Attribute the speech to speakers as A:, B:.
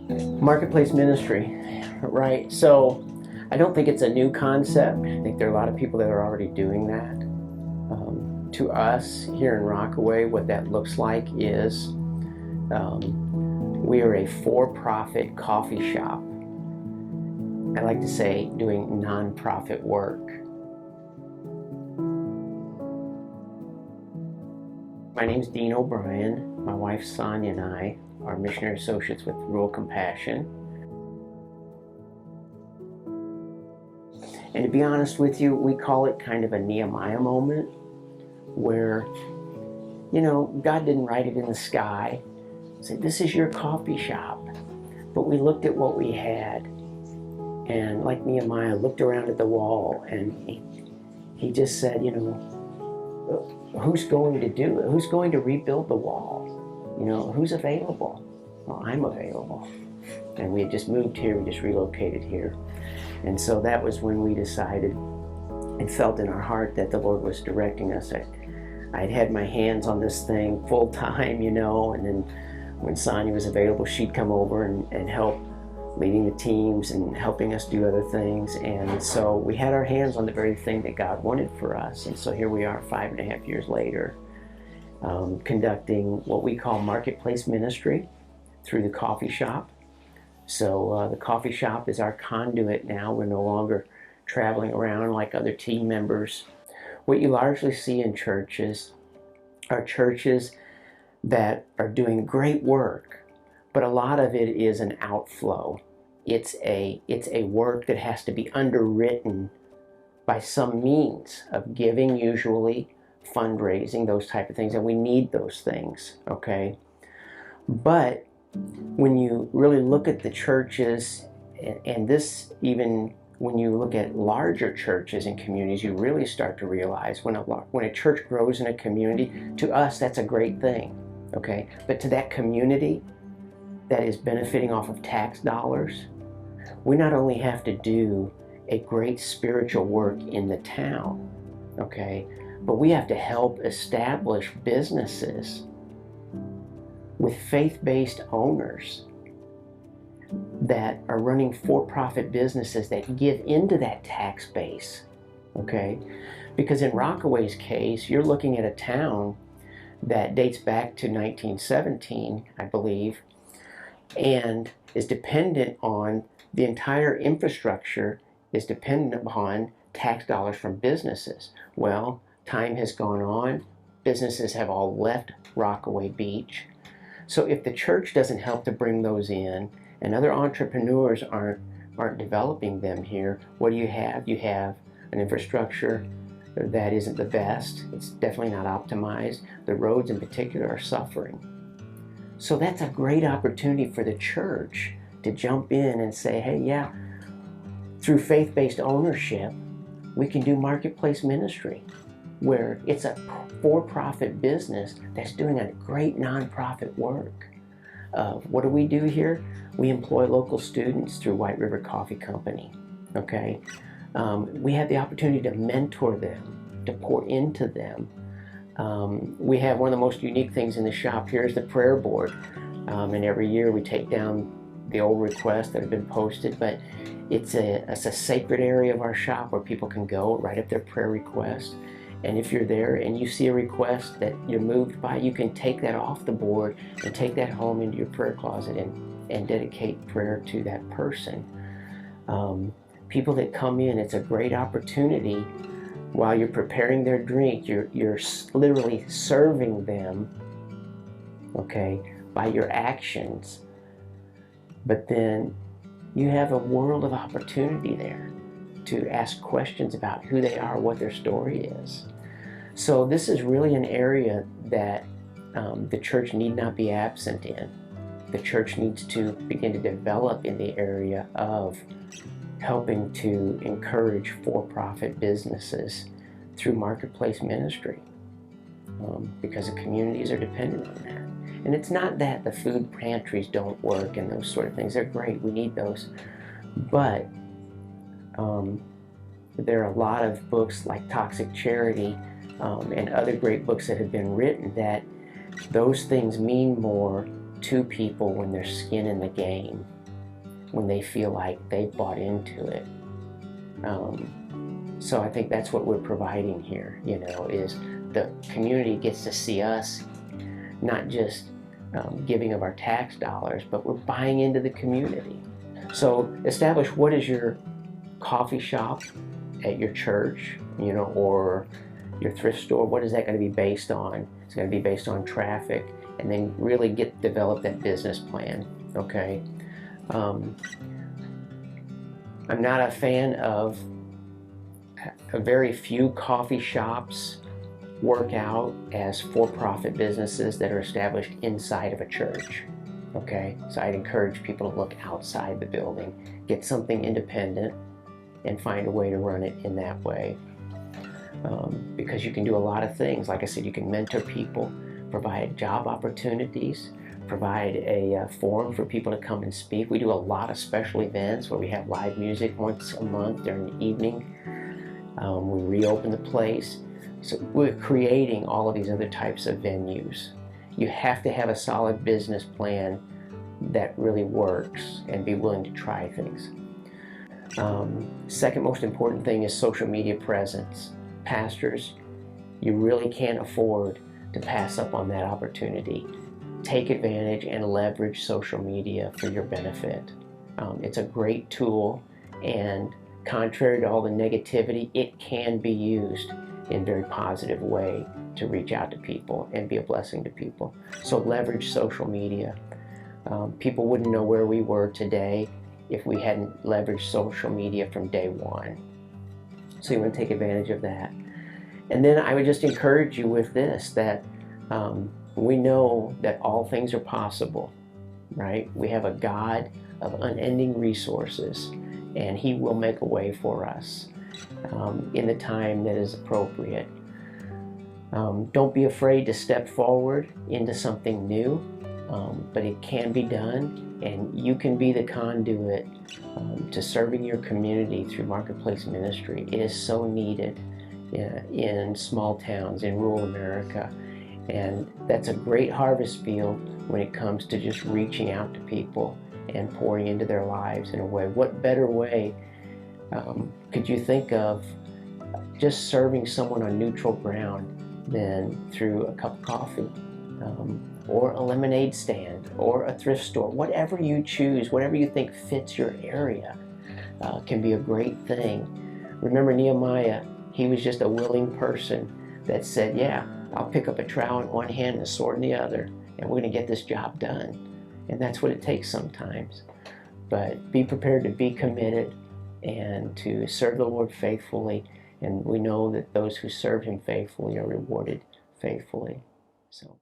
A: Marketplace ministry, right? So I don't think it's a new concept. I think there are a lot of people that are already doing that. To us here in Rockaway, what that looks like is we are a for-profit coffee shop. I like to say doing nonprofit work. My name's Dean O'Brien. My wife Sonia and I are missionary associates with Rural Compassion. And to be honest with you, we call it kind of a Nehemiah moment where, God didn't write it in the sky, say, this is your coffee shop. But we looked at what we had, and like Nehemiah, looked around at the wall, and he just said, who's going to do it? Who's going to rebuild the wall? Who's available? Well, I'm available. And we had just moved here, we just relocated here. And so that was when we decided and felt in our heart that the Lord was directing us. I'd had my hands on this thing full time, and then when Sonia was available, she'd come over and help leading the teams and helping us do other things. And so we had our hands on the very thing that God wanted for us. And so here we are 5.5 years later, conducting what we call marketplace ministry through the coffee shop. So the coffee shop is our conduit now. We're no longer traveling around like other team members. What you largely see in churches are churches that are doing great work, but a lot of it is an outflow. It's a work that has to be underwritten by some means of giving, usually fundraising, those type of things, and we need those things, okay? But when you really look at the churches, and this even when you look at larger churches and communities, you really start to realize when a church grows in a community, to us that's a great thing, okay? But to that community that is benefiting off of tax dollars, we not only have to do a great spiritual work in the town, okay, but we have to help establish businesses with faith-based owners that are running for-profit businesses that give into that tax base, okay? Because in Rockaway's case, you're looking at a town that dates back to 1917, I believe, and is dependent on, the entire infrastructure is dependent upon tax dollars from businesses. Well, time has gone on, businesses have all left Rockaway Beach. So if the church doesn't help to bring those in, and other entrepreneurs aren't developing them here, what do you have? You have an infrastructure that isn't the best. It's definitely not optimized. The roads in particular are suffering. So that's a great opportunity for the church to jump in and say, hey, yeah, through faith-based ownership, we can do marketplace ministry, where it's a for-profit business that's doing a great nonprofit work. What do we do here? We employ local students through White River Coffee Company, okay? We have the opportunity to mentor them, to pour into them. We have one of the most unique things in the shop here is the prayer board. And every year we take down the old requests that have been posted, but it's a sacred area of our shop where people can go write up their prayer request. And if you're there and you see a request that you're moved by, you can take that off the board and take that home into your prayer closet and dedicate prayer to that person. People that come in, it's a great opportunity. While you're preparing their drink, you're literally serving them, okay, by your actions. But then you have a world of opportunity there to ask questions about who they are, what their story is. So this is really an area that the church need not be absent in. The church needs to begin to develop in the area of helping to encourage for-profit businesses through marketplace ministry, because the communities are dependent on that. And it's not that the food pantries don't work and those sort of things. They're great, we need those. But there are a lot of books like Toxic Charity and other great books that have been written that those things mean more to people when there's skin in the game. when they feel like they've bought into it. So I think that's what we're providing here, you know, is the community gets to see us not just giving of our tax dollars, but we're buying into the community. So establish what is your coffee shop at your church, you know, or your thrift store. What is that going to be based on? It's going to be based on traffic, and then really develop that business plan. Okay. I'm not a fan of very few coffee shops work out as for-profit businesses that are established inside of a church. Okay, so I'd encourage people to look outside the building, get something independent, and find a way to run it in that way. Because you can do a lot of things. Like I said, you can mentor people, provide job opportunities, provide a forum for people to come and speak. We do a lot of special events where we have live music once a month during the evening. We reopen the place. So we're creating all of these other types of venues. You have to have a solid business plan that really works and be willing to try things. Second most important thing is social media presence. Pastors, you really can't afford to pass up on that opportunity. Take advantage and leverage social media for your benefit. It's a great tool, and contrary to all the negativity, it can be used in a very positive way to reach out to people and be a blessing to people. So leverage social media. People wouldn't know where we were today if we hadn't leveraged social media from day one. So you want to take advantage of that. And then I would just encourage you with this, that we know that all things are possible, right? We have a God of unending resources, and He will make a way for us in the time that is appropriate. Don't be afraid to step forward into something new, but it can be done, and you can be the conduit to serving your community through marketplace ministry. It is so needed in small towns in rural America, and that's a great harvest field when it comes to just reaching out to people and pouring into their lives in a way. What better way could you think of just serving someone on neutral ground than through a cup of coffee, or a lemonade stand, or a thrift store? Whatever you choose, whatever you think fits your area, can be a great thing. Remember Nehemiah, he was just a willing person that said, yeah, I'll pick up a trowel in one hand and a sword in the other, and we're going to get this job done. And that's what it takes sometimes. But be prepared to be committed and to serve the Lord faithfully. And we know that those who serve Him faithfully are rewarded faithfully. So.